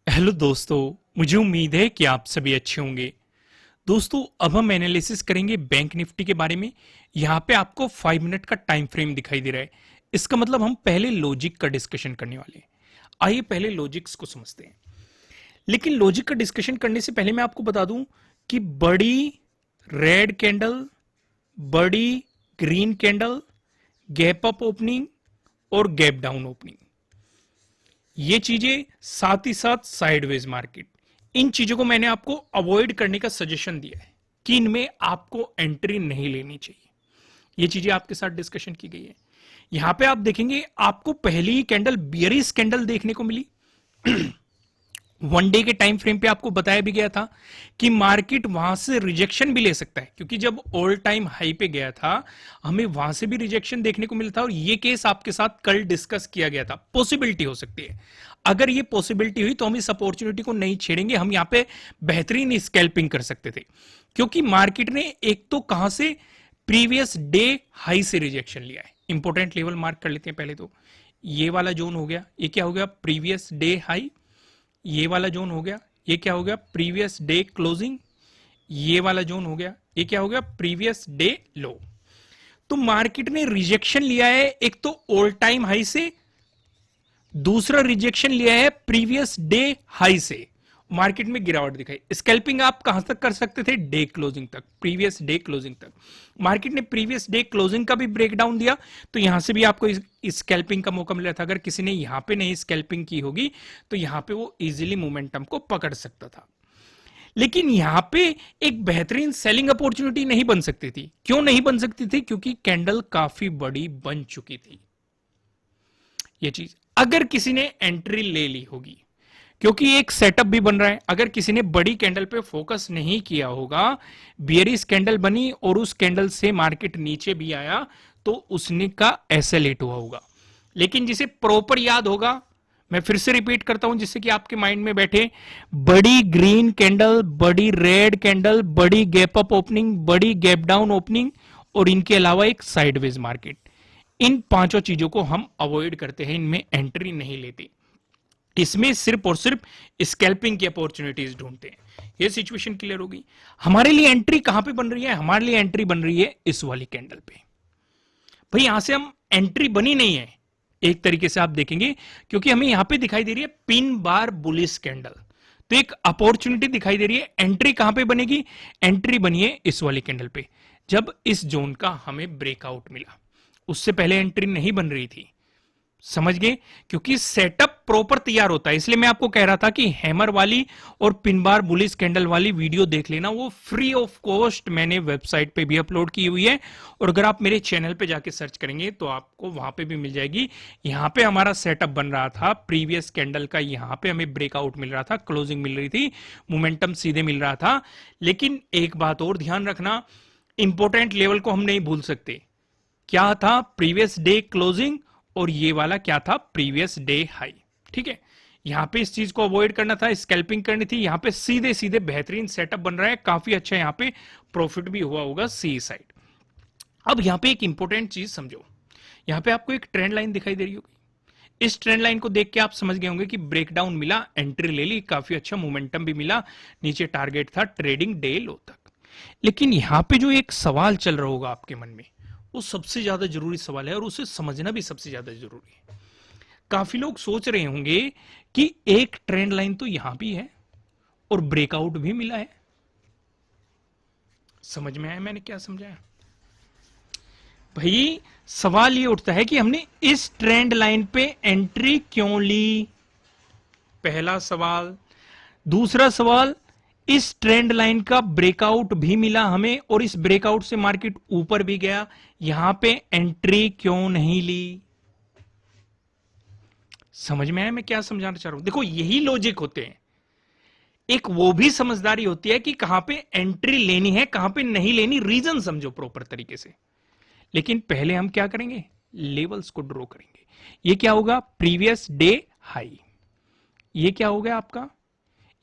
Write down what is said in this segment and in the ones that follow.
Hello दोस्तों, मुझे उम्मीद है कि आप सभी अच्छे होंगे। दोस्तों, अब हम एनालिसिस करेंगे बैंक निफ्टी के बारे में। यहाँ पे आपको 5 मिनट का टाइम फ्रेम दिखाई दे रहा है। इसका मतलब हम पहले लॉजिक का डिस्कशन करने वाले हैं। आइए पहले लॉजिक्स को समझते हैं। लेकिन लॉजिक का डिस्कशन करने से पहले मैं आपको बता दूं कि बड़ी रेड कैंडल, बड़ी green candle, gap up opening और गैप डाउन ओपनिंग, ये चीजें साथ ही साथ साइडवेज मार्केट, इन चीजों को मैंने आपको अवॉइड करने का सजेशन दिया है कि इनमें आपको एंट्री नहीं लेनी चाहिए। ये चीजें आपके साथ डिस्कशन की गई है। यहां पे आप देखेंगे आपको पहली ही कैंडल बियरिश कैंडल देखने को मिली। 1 डे के टाइम फ्रेम पे आपको बताया भी गया था कि मार्केट वहां से रिजेक्शन भी ले सकता है, क्योंकि जब ऑल टाइम हाई पे गया था हमें वहां से भी रिजेक्शन देखने को मिला था। और ये केस आपके साथ कल डिस्कस किया गया था, पॉसिबिलिटी हो सकती है। अगर ये पॉसिबिलिटी हुई तो हम इस अपॉर्चुनिटी को नहीं छेड़ेंगे, हम यहां पे बेहतरीन स्कैल्पिंग कर सकते थे। क्योंकि मार्केट ने एक तो कहां से प्रीवियस डे हाई से रिजेक्शन लिया है। इंपॉर्टेंट लेवल मार्क कर लेते हैं पहले तो। ये वाला जोन हो गया, ये क्या हो गया, प्रीवियस डे हाई। ये वाला जोन हो गया, ये क्या हो गया, प्रीवियस डे क्लोजिंग। ये वाला जोन हो गया, ये क्या हो गया, प्रीवियस डे लो। तो मार्केट ने रिजेक्शन लिया है एक तो ऑल टाइम हाई से, दूसरा रिजेक्शन लिया है प्रीवियस डे हाई से। मार्केट में गिरावट दिखाई। स्कैल्पिंग आप कहां तक कर सकते थे, डे क्लोजिंग तक, प्रीवियस डे क्लोजिंग तक। मार्केट ने प्रीवियस डे क्लोजिंग का भी ब्रेकडाउन दिया, तो यहां से भी आपको स्कैल्पिंग का मौका मिला था। अगर किसी ने यहां पे नहीं स्कैल्पिंग की होगी तो यहां पे वो इजीली मोमेंटम को पकड़ सकता था। लेकिन यहां पे एक बेहतरीन सेलिंग अपॉर्चुनिटी नहीं बन सकती थी। क्यों नहीं बन सकती थी? क्योंकि कैंडल काफी बड़ी बन चुकी थी। ये चीज अगर किसी ने एंट्री ले ली होगी, क्योंकि एक सेटअप भी बन रहा है। अगर किसी ने बड़ी कैंडल पे फोकस नहीं किया होगा, बियरिश कैंडल बनी और उस कैंडल से मार्केट नीचे भी आया, तो उसने का एसएलेट हुआ होगा। लेकिन जिसे प्रॉपर याद होगा, मैं फिर से रिपीट करता हूं जिससे कि आपके माइंड में बैठे, बड़ी ग्रीन कैंडल, बड़ी रेड कैंडल, बड़ी गैप अप ओपनिंग, बड़ी गैप डाउन ओपनिंग और इनके अलावा एक साइडवेज मार्केट, इन पांचों चीजों को हम अवॉइड करते हैं, इनमें एंट्री नहीं लेते। इसमें सिर्फ और सिर्फ स्कैल्पिंग की अपॉर्चुनिटीज ढूंढते हैं। ये सिचुएशन क्लियर होगी। हमारे लिए एंट्री कहां पे बन रही है? हमारे लिए एंट्री बन रही है इस वाली कैंडल पे। भाई यहां से हम एंट्री बनी नहीं है एक तरीके से आप देखेंगे, क्योंकि हमें यहां पे दिखाई दे रही है पिन बार बुलिश कैंडल। तो एक अपॉर्चुनिटी दिखाई दे रही है। एंट्री कहां पे बनेगी? एंट्री बनी है इस वाली कैंडल पे, जब इस जोन का हमें ब्रेकआउट मिला। उससे पहले एंट्री नहीं बन रही थी। समझ गए? क्योंकि सेटअप प्रॉपर तैयार होता है। इसलिए मैं आपको कह रहा था कि हैमर वाली और पिन बार बुलिश कैंडल वाली वीडियो देख लेना, वो फ्री ऑफ कॉस्ट मैंने वेबसाइट पे भी अपलोड की हुई है। और अगर आप मेरे चैनल पे जाके सर्च करेंगे तो आपको वहां पे भी मिल जाएगी। यहां पे हमारा सेटअप बन रहा था, प्रीवियस कैंडल का यहां पे हमें ब्रेकआउट मिल रहा था, क्लोजिंग मिल रही थी, मोमेंटम सीधे मिल रहा था। लेकिन एक बात और ध्यान रखना, इंपॉर्टेंट लेवल को हम नहीं भूल सकते। क्या था? प्रीवियस डे क्लोजिंग, और ये वाला क्या था? Previous day high. ठीक है, यहां पे इस चीज को अवॉइड करना था, स्कैल्पिंग करनी थी। यहां पे सीधे सीधे बेहतरीन सेटअप बन रहा है, काफी अच्छा। यहां पे प्रॉफिट भी हुआ होगा सी साइड। अब यहां पे एक इंपॉर्टेंट चीज समझो, यहां पे आपको एक ट्रेंड लाइन दिखाई दे रही होगी। इस ट्रेंड लाइन को देख के आप समझ गए होंगे कि ब्रेकडाउन मिला, एंट्री ले ली, काफी अच्छा मोमेंटम भी मिला, नीचे टारगेट था ट्रेडिंग डे लो तक। लेकिन यहां पे जो एक सवाल चल रहा होगा आपके मन में, वो सबसे ज्यादा जरूरी सवाल है और उसे समझना भी सबसे ज्यादा जरूरी है। काफी लोग सोच रहे होंगे कि एक ट्रेंड लाइन तो यहां भी है और ब्रेकआउट भी मिला है। समझ में आया मैंने क्या समझाया? भाई सवाल ये उठता है कि हमने इस ट्रेंड लाइन पे एंट्री क्यों ली? पहला सवाल। दूसरा सवाल, इस ट्रेंड लाइन का ब्रेकआउट भी मिला हमें और इस ब्रेकआउट से मार्केट ऊपर भी गया, यहां पे एंट्री क्यों नहीं ली? समझ में आया मैं क्या समझाना चाह रहा हूं? देखो यही लॉजिक होते हैं। एक वो भी समझदारी होती है कि कहां पे एंट्री लेनी है, कहां पे नहीं लेनी, रीजन समझो प्रॉपर तरीके से। लेकिन पहले हम क्या करेंगे? लेवल्स को ड्रॉ करेंगे। ये क्या होगा? Previous day high. ये क्या हो गया आपका?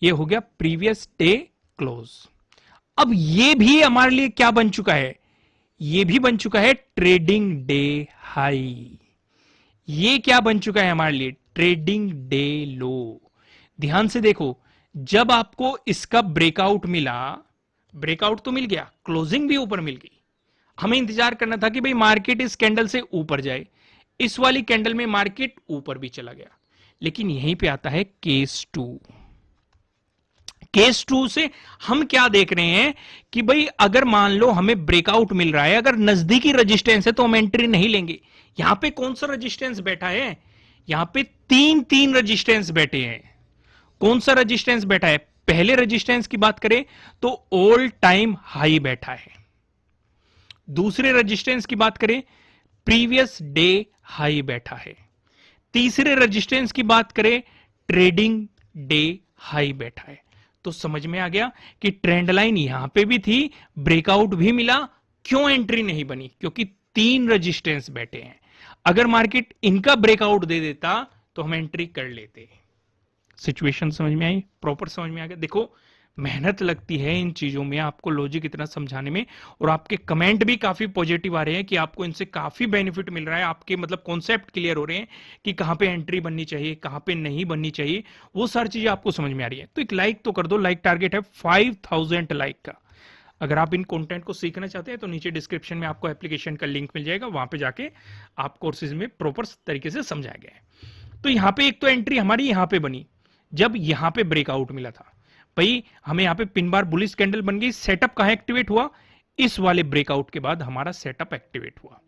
ये हो गया प्रीवियस डे क्लोज। अब ये भी हमारे लिए क्या बन चुका है? ये भी बन चुका है ट्रेडिंग डे हाई। ये क्या बन चुका है हमारे लिए? ट्रेडिंग डे लो। ध्यान से देखो, जब आपको इसका ब्रेकआउट मिला, ब्रेकआउट तो मिल गया, क्लोजिंग भी ऊपर मिल गई, हमें इंतजार करना था कि भाई मार्केट इस कैंडल से ऊपर जाए। इस वाली कैंडल में मार्केट ऊपर भी चला गया, लेकिन यहीं पे आता है केस टू। केस टू से हम क्या देख रहे हैं कि भाई अगर मान लो हमें ब्रेकआउट मिल रहा है, अगर नजदीकी रजिस्टेंस है तो हम एंट्री नहीं लेंगे। यहां पे कौन सा रजिस्टेंस बैठा है? यहां पे तीन तीन रजिस्टेंस बैठे हैं। कौन सा रजिस्टेंस बैठा है? पहले रजिस्टेंस की बात करें तो ऑल टाइम हाई बैठा है। दूसरे रजिस्टेंस की बात करें, प्रीवियस डे हाई बैठा है। तीसरे रजिस्टेंस की बात करें, ट्रेडिंग डे हाई बैठा है। तो समझ में आ गया कि ट्रेंड लाइन यहां पे भी थी, ब्रेकआउट भी मिला, क्यों एंट्री नहीं बनी? क्योंकि तीन रजिस्टेंस बैठे हैं। अगर मार्केट इनका ब्रेकआउट दे देता तो हम एंट्री कर लेते। सिचुएशन समझ में आई? प्रॉपर समझ में आ गया? देखो, मेहनत लगती है इन चीजों में, आपको लॉजिक इतना समझाने में, और आपके कमेंट भी काफी पॉजिटिव आ रहे हैं कि आपको इनसे काफी बेनिफिट मिल रहा है, आपके मतलब कॉन्सेप्ट क्लियर हो रहे हैं कि कहां पे एंट्री बननी चाहिए, कहां पे नहीं बननी चाहिए, वो सारी चीजें आपको समझ में आ रही है। तो एक लाइक तो कर दो, लाइक टारगेट है 5000 लाइक का। अगर आप इन कंटेंट को सीखना चाहते हैं तो नीचे डिस्क्रिप्शन में आपको एप्लीकेशन का लिंक मिल जाएगा, वहां पे जाके आप कोर्सेज में प्रॉपर तरीके से समझाया गया है। तो यहां पे एक तो एंट्री हमारी यहां पे बनी जब यहां पे ब्रेकआउट मिला था, भाई हमें यहां पे पिन बार बुलिश कैंडल बन गई। सेटअप कहां एक्टिवेट हुआ? इस वाले ब्रेकआउट के बाद हमारा सेटअप एक्टिवेट हुआ।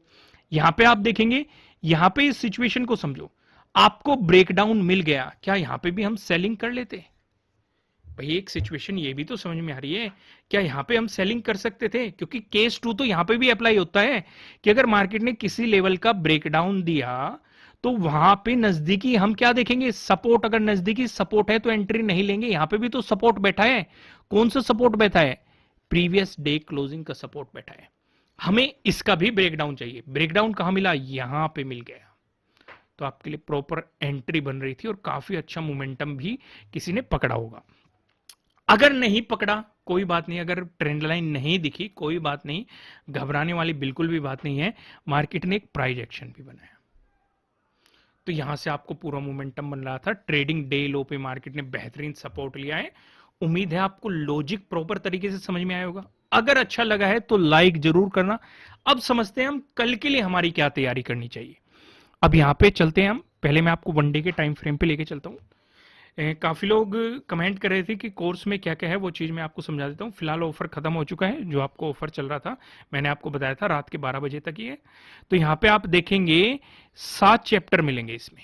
यहां पे आप देखेंगे, यहां पे इस सिचुएशन को समझो, आपको ब्रेकडाउन मिल गया, क्या यहां पे भी हम सेलिंग कर लेते? भाई एक सिचुएशन ये भी तो समझ में आ रही है, क्या यहां पे हम सेलिंग कर सकते थे? क्योंकि केस टू तो यहां पे भी अप्लाई होता है कि अगर मार्केट ने किसी लेवल का ब्रेकडाउन दिया तो वहां पे नजदीकी हम क्या देखेंगे? सपोर्ट। अगर नजदीकी सपोर्ट है तो एंट्री नहीं लेंगे। यहां पे भी तो सपोर्ट बैठा है। कौन सा सपोर्ट बैठा है? प्रीवियस डे क्लोजिंग का सपोर्ट बैठा है। हमें इसका भी ब्रेकडाउन चाहिए। ब्रेकडाउन कहां मिला? यहां पे मिल गया। तो आपके लिए प्रॉपर एंट्री बन रही थी और काफी अच्छा मोमेंटम भी किसी ने पकड़ा होगा। अगर नहीं पकड़ा कोई बात नहीं, अगर ट्रेंड लाइन नहीं दिखी कोई बात नहीं, घबराने वाली बिल्कुल भी बात नहीं है। मार्केट ने एक प्राइस एक्शन भी बनाया, तो यहां से आपको पूरा मोमेंटम बन रहा था। ट्रेडिंग डे लो पे मार्केट ने बेहतरीन सपोर्ट लिया है। उम्मीद है आपको लॉजिक प्रॉपर तरीके से समझ में आया होगा। अगर अच्छा लगा है तो लाइक जरूर करना। अब समझते हैं हम कल के लिए हमारी क्या तैयारी करनी चाहिए। अब यहां पे चलते हैं हम, पहले मैं आपको वन डे के टाइम फ्रेम पे लेके चलता हूं। काफी लोग कमेंट कर रहे थे कि कोर्स में क्या क्या है, वो चीज मैं आपको समझा देता हूँ। फिलहाल ऑफर खत्म हो चुका है, जो आपको ऑफर चल रहा था मैंने आपको बताया था रात के 12 बजे तक ही है। तो यहाँ पे आप देखेंगे 7 चैप्टर मिलेंगे इसमें।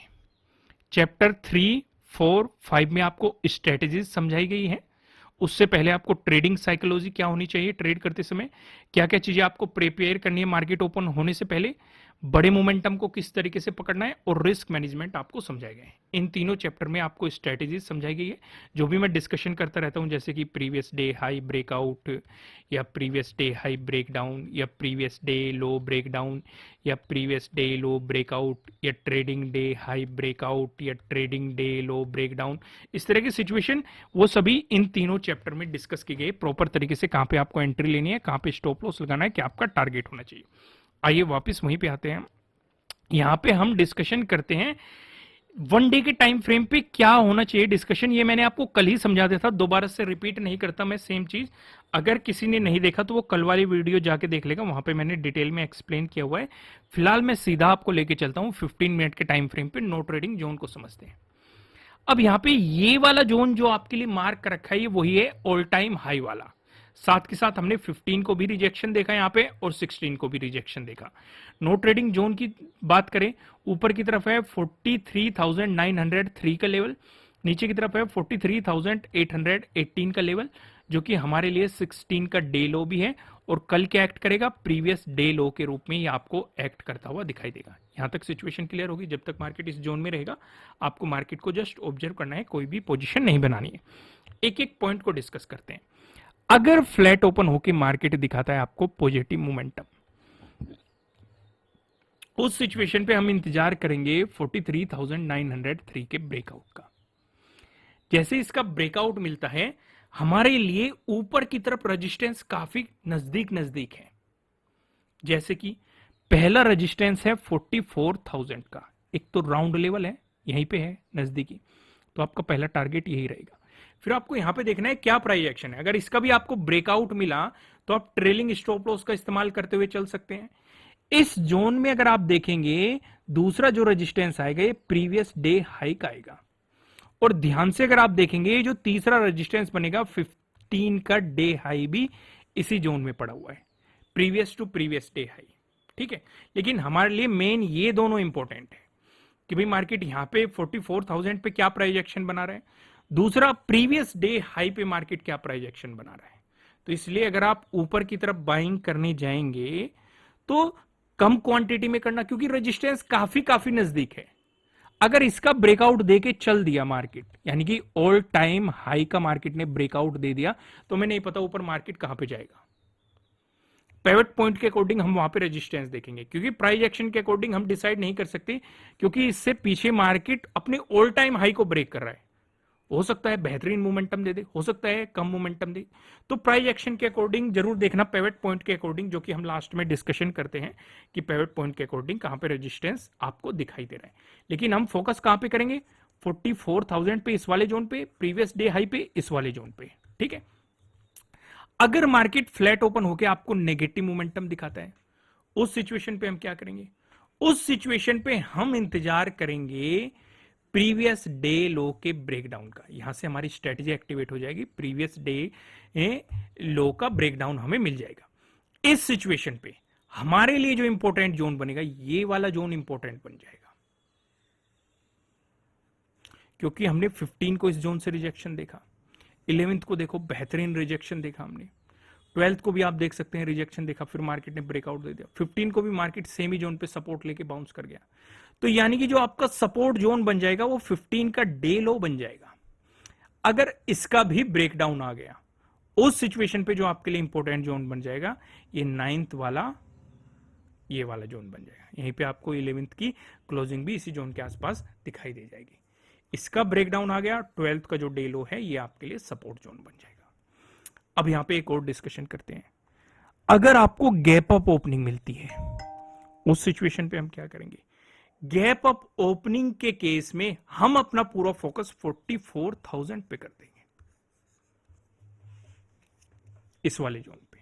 चैप्टर 3, 4, 5 में आपको स्ट्रेटेजीज समझाई गई है। उससे पहले आपको ट्रेडिंग साइकोलॉजी क्या होनी चाहिए, ट्रेड करते समय क्या क्या चीजें आपको प्रिपेयर करनी है मार्केट ओपन होने से पहले, बड़े मोमेंटम को किस तरीके से पकड़ना है, और रिस्क मैनेजमेंट आपको समझाए गए हैं। इन तीनों चैप्टर में आपको स्ट्रेटेजी समझाई गई है, जो भी मैं डिस्कशन करता रहता हूं, जैसे कि प्रीवियस डे हाई ब्रेकआउट, या प्रीवियस डे हाई ब्रेकडाउन, या प्रीवियस डे लो ब्रेकडाउन, या प्रीवियस डे लो ब्रेकआउट, या ट्रेडिंग डे हाई ब्रेकआउट, या ट्रेडिंग डे लो ब्रेकडाउन। इस तरह की सिचुएशन वो सभी इन तीनों चैप्टर में डिस्कस की गई प्रॉपर तरीके से। कहां पे आपको एंट्री लेनी है, कहां पे स्टॉप लॉस लगाना है, क्या आपका टारगेट होना चाहिए। आइए वापस वहीं पे आते हैं। यहां पे हम डिस्कशन करते हैं वन डे के टाइम फ्रेम पे क्या होना चाहिए। डिस्कशन ये मैंने आपको कल ही समझा दिया था, दोबारा से रिपीट नहीं करता मैं सेम चीज। अगर किसी ने नहीं देखा तो वो कल वाली वीडियो जाके देख लेगा, वहां पे मैंने डिटेल में एक्सप्लेन किया हुआ है। फिलहाल मैं सीधा आपको लेके चलता हूं 15 मिनट के टाइम फ्रेम पे। नो ट्रेडिंग जोन को समझते हैं। अब यहां पे ये वाला जोन जो आपके लिए मार्क कर रखा है, ये वही है ऑल टाइम हाई वाला। साथ के साथ हमने 15 को भी रिजेक्शन देखा यहाँ पे, और 16 को भी रिजेक्शन देखा। नो ट्रेडिंग जोन की बात करें, ऊपर की तरफ है 43,903 का लेवल, नीचे की तरफ है 43,818 का लेवल, जो कि हमारे लिए 16 का डे लो भी है। और कल क्या एक्ट करेगा? प्रीवियस डे लो के रूप में ये आपको एक्ट करता हुआ दिखाई देगा। यहां तक सिचुएशन क्लियर होगी। जब तक मार्केट इस जोन में रहेगा आपको मार्केट को जस्ट ऑब्जर्व करना है, कोई भी पोजीशन नहीं बनानी है। एक एक पॉइंट को डिस्कस करते हैं। अगर फ्लैट ओपन होकर मार्केट दिखाता है आपको पॉजिटिव मोमेंटम, उस सिचुएशन पे हम इंतजार करेंगे 43,903 के ब्रेकआउट का। जैसे इसका ब्रेकआउट मिलता है, हमारे लिए ऊपर की तरफ रेजिस्टेंस काफी नजदीक नजदीक है। जैसे कि पहला रेजिस्टेंस है 44,000 का, एक तो राउंड लेवल है यहीं पे है नजदीकी। तो आपका पहला टारगेट यही रहेगा। फिर आपको यहां पे देखना है क्या प्राइस एक्शन है। अगर इसका भी आपको ब्रेकआउट मिला तो आप ट्रेलिंग स्टॉप लॉस का इस्तेमाल करते हुए चल सकते हैं। इस जोन में अगर आप देखेंगे दूसरा जो रेजिस्टेंस आएगा ये प्रीवियस डे हाई का आएगा, और ध्यान से अगर आप देखेंगे जो तीसरा रेजिस्टेंस बनेगा 15 का डे हाई भी इसी जोन में पड़ा हुआ है, previous to previous day high. ठीक है, लेकिन हमारे लिए मेन ये दोनों इंपॉर्टेंट है कि भाई मार्केट यहां पे 44,000 पे क्या प्राइस एक्शन बना रहा है, दूसरा प्रीवियस डे हाई पे मार्केट क्या प्राइस एक्शन बना रहा है। तो इसलिए अगर आप ऊपर की तरफ बाइंग करने जाएंगे तो कम क्वांटिटी में करना, क्योंकि रेजिस्टेंस काफी काफी नजदीक है। अगर इसका ब्रेकआउट देके चल दिया मार्केट, यानी कि ऑल टाइम हाई का मार्केट ने ब्रेकआउट दे दिया, तो हमें नहीं पता ऊपर मार्केट कहां पे जाएगा। पिवट पॉइंट के अकॉर्डिंग हम वहां पे रेजिस्टेंस देखेंगे, क्योंकि प्राइस एक्शन के अकॉर्डिंग हम डिसाइड नहीं कर सकते, क्योंकि इससे पीछे मार्केट अपने ऑल टाइम हाई को ब्रेक कर रहा है। हो सकता है बेहतरीन मोमेंटम दे दे, हो सकता है कम मोमेंटम दे। तो प्राइस एक्शन के अकॉर्डिंग जरूर देखना, पिवट पॉइंट के अकॉर्डिंग, जो कि हम लास्ट में डिस्कशन करते हैं कि पिवट पॉइंट के अकॉर्डिंग कहां पे रेजिस्टेंस आपको दिखाई दे रहा है। लेकिन हम फोकस कहां पे करेंगे, 44,000 पे इस वाले जोन पे, प्रीवियस डे हाई पे इस वाले जोन पे। ठीक है, अगर मार्केट फ्लैट ओपन होकर आपको नेगेटिव मोमेंटम दिखाता है, उस सिचुएशन पे हम क्या करेंगे, उस सिचुएशन पे हम इंतजार करेंगे प्रीवियस डे लो के ब्रेकडाउन का। यहां से हमारी स्ट्रेटजी एक्टिवेट हो जाएगी, प्रीवियस डे लो का ब्रेकडाउन हमें मिल जाएगा। इस सिचुएशन पे हमारे लिए जो इंपॉर्टेंट जोन बनेगा, ये वाला जोन इंपॉर्टेंट बन जाएगा, क्योंकि हमने 15 को इस जोन से रिजेक्शन देखा, 11th को देखो बेहतरीन रिजेक्शन देखा हमने, 12th को भी आप देख सकते हैं रिजेक्शन देखा, फिर मार्केट ने ब्रेकआउट दे दिया, 15 को भी मार्केट सेम ही जोन पे सपोर्ट लेके बाउंस कर गया। तो यानी कि जो आपका सपोर्ट जोन बन जाएगा वो 15 का डे लो बन जाएगा। अगर इसका भी ब्रेकडाउन आ गया, उस सिचुएशन पे जो आपके लिए इंपॉर्टेंट जोन बन जाएगा ये 9th वाला, ये वाला जोन बन जाएगा। यहीं पे आपको 11th की क्लोजिंग भी इसी जोन के आसपास दिखाई दे जाएगी। इसका ब्रेकडाउन आ गया, 12th का जो डे लो है ये आपके लिए सपोर्ट जोन बन जाएगा। अब यहां पे एक और डिस्कशन करते हैं, अगर आपको गैप अप ओपनिंग मिलती है उस सिचुएशन पे हम क्या करेंगे। गैप अप ओपनिंग के केस में हम अपना पूरा फोकस 44,000 पे कर देंगे, इस वाले जोन पे।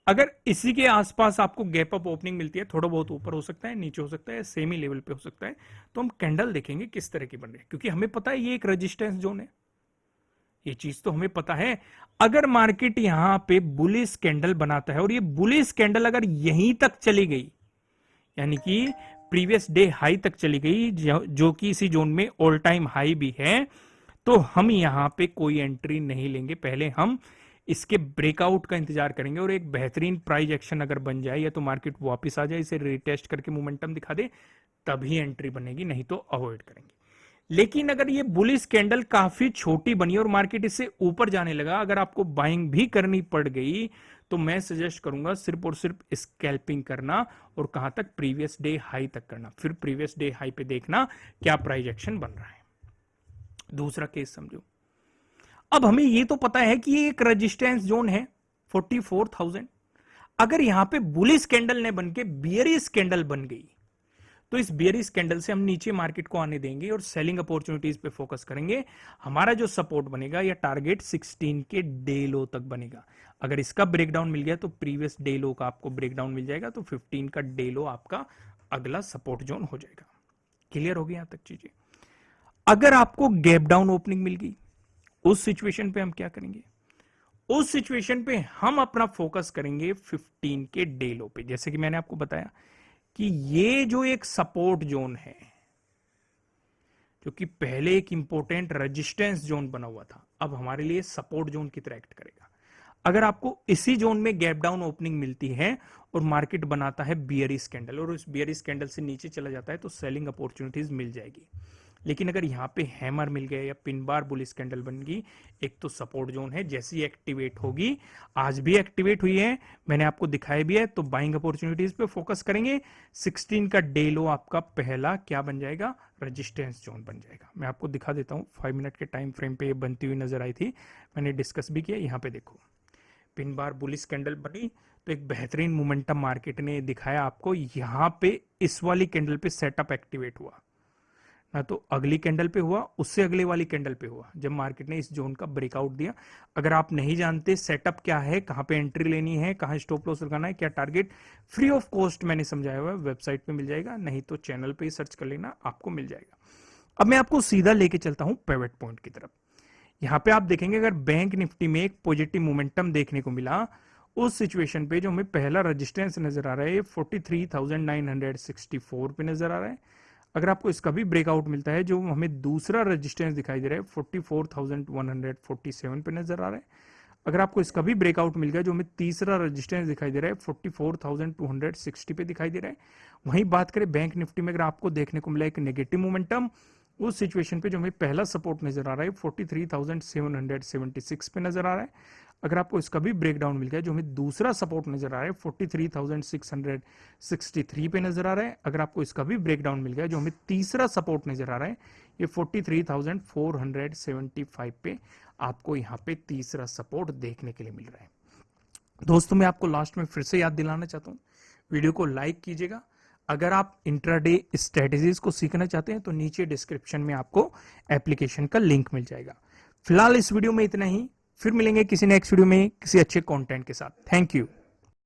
अगर इसी के आसपास आपको गैप अप ओपनिंग मिलती है, थोड़ा बहुत ऊपर हो सकता है, नीचे हो सकता है, सेम ही लेवल पे हो सकता है, तो हम कैंडल देखेंगे किस तरह की बन रही है, क्योंकि हमें पता है ये एक रेजिस्टेंस जोन है, ये चीज तो हमें पता है। अगर मार्केट यहां पे बुलिश कैंडल बनाता है और ये बुलिश कैंडल अगर यहीं तक चली गई, यानी कि प्रीवियस डे हाई तक चली गई, जो कि इसी जोन में ऑल टाइम हाई भी है, तो हम यहां पे कोई एंट्री नहीं लेंगे। पहले हम इसके ब्रेकआउट का इंतजार करेंगे, और एक बेहतरीन प्राइस एक्शन अगर बन जाए या तो मार्केट वापस आ जाए, इसे रिटेस्ट करके मोमेंटम दिखा दे, तभी एंट्री बनेगी, नहीं तो अवॉइड करेंगे। लेकिन अगर ये बुलिश कैंडल काफी छोटी बनी और मार्केट इससे ऊपर जाने लगा, अगर आपको बाइंग भी करनी पड़ गई, तो मैं सजेस्ट करूंगा सिर्फ और सिर्फ स्कैल्पिंग करना, और कहां तक, प्रीवियस डे हाई तक करना। फिर प्रीवियस डे हाई पे देखना क्या प्राइस एक्शन बन रहा है। दूसरा केस समझो, अब हमें ये तो पता है कि ये एक रेजिस्टेंस जोन है 44,000। अगर यहां पे बुलिश कैंडल ने बनके बियरिश कैंडल बन गई, तो इस बियरिश कैंडल से हम नीचे मार्केट को आने देंगे और सेलिंग अपॉर्चुनिटीज पे फोकस करेंगे। हमारा जो सपोर्ट बनेगा या टारगेट 16 के डे लो तक बनेगा। अगर इसका ब्रेकडाउन मिल गया तो प्रीवियस डे लो का आपको ब्रेकडाउन मिल जाएगा, तो 15 का डे लो आपका अगला सपोर्ट जोन हो जाएगा। क्लियर हो गया यहां तक चीजें। अगर आपको गैप डाउन ओपनिंग मिल गई, उस सिचुएशन पे हम क्या करेंगे, उस सिचुएशन पे हम अपना फोकस करेंगे 15 के डे लो पे। जैसे कि मैंने आपको बताया कि ये जो एक सपोर्ट जोन है, जो कि पहले एक इंपॉर्टेंट रेजिस्टेंस जोन बना हुआ था, अब हमारे लिए सपोर्ट जोन की तरह एक्ट करेगा। अगर आपको इसी जोन में गैप डाउन ओपनिंग मिलती है और मार्केट बनाता है बियरिश कैंडल और उस बियरिश कैंडल से नीचे चला जाता है, तो सेलिंग अपॉर्चुनिटीज मिल जाएगी। लेकिन अगर यहां पे हैमर मिल गया या पिन बार बुलिश कैंडल बन गई, एक तो सपोर्ट जोन है, जैसी एक्टिवेट होगी, आज भी एक्टिवेट हुई है, मैंने आपको दिखाया भी है, तो बाइंग अपॉर्चुनिटीज पे फोकस करेंगे। 16 का डे लो आपका पहला क्या बन जाएगा, रेजिस्टेंस जोन बन जाएगा। मैं आपको दिखा देता हूं, 5 मिनट के टाइम फ्रेम पे ये बनती हुई नजर आई थी, मैंने डिस्कस भी किया। यहां पे देखो पिन बार बुलिश कैंडल बनी, तो एक बेहतरीन मोमेंटम मार्केट ने दिखाया आपको। यहां पे इस वाली कैंडल पे सेटअप एक्टिवेट हुआ, ना तो अगली कैंडल पे हुआ, उससे अगले वाली कैंडल पे हुआ जब मार्केट ने इस जोन का ब्रेकआउट दिया। अगर आप नहीं जानते सेटअप क्या है, कहां पे एंट्री लेनी है, कहां स्टॉप लॉस लगाना है, क्या टारगेट, फ्री ऑफ कॉस्ट मैंने समझाया हुआ है, वेबसाइट पे मिल जाएगा, नहीं तो चैनल पे ही सर्च कर लेना, आपको मिल जाएगा। अब मैं आपको सीधा लेके चलता हूं पिवट पॉइंट की तरफ। यहां पे आप देखेंगे अगर बैंक निफ्टी में एक पॉजिटिव मोमेंटम देखने को मिला, उस सिचुएशन पे जो हमें पहला रेजिस्टेंस नजर आ रहा है 43,964 पे नजर आ रहा है। अगर आपको इसका भी ब्रेकआउट मिलता है, जो हमें दूसरा रेजिस्टेंस दिखाई दे रहा है 44,147 पे नजर आ रहा है। अगर आपको इसका भी ब्रेकआउट मिल गया, जो हमें तीसरा रेजिस्टेंस दिखाई दे रहा है 44,260 पे दिखाई दे रहा है। वहीं बात करें बैंक निफ्टी में, अगर आपको देखने को मिला एक नेगेटिव मोमेंटम, उस सिचुएशन पे जो हमें पहला सपोर्ट नजर आ रहा है 43,776 पे नजर आ रहा है। अगर आपको इसका भी ब्रेकडाउन मिल गया, जो हमें दूसरा सपोर्ट नजर आ रहा है 43,663 पे नजर आ रहा है। अगर आपको इसका भी ब्रेकडाउन मिल गया, जो हमें तीसरा सपोर्ट नजर आ रहा है ये 43,475 पे आपको यहाँ पे तीसरा सपोर्ट देखने के लिए मिल रहा है। दोस्तों मैं आपको लास्ट में फिर से याद दिलाना चाहता हूँ, वीडियो को लाइक कीजिएगा। अगर आप इंट्राडे स्ट्रेटेजीज को सीखना चाहते हैं तो नीचे डिस्क्रिप्शन में आपको एप्लीकेशन का लिंक मिल जाएगा। फिलहाल इस वीडियो में इतना ही, फिर मिलेंगे किसी नेक्स्ट वीडियो में किसी अच्छे कंटेंट के साथ। Thank you.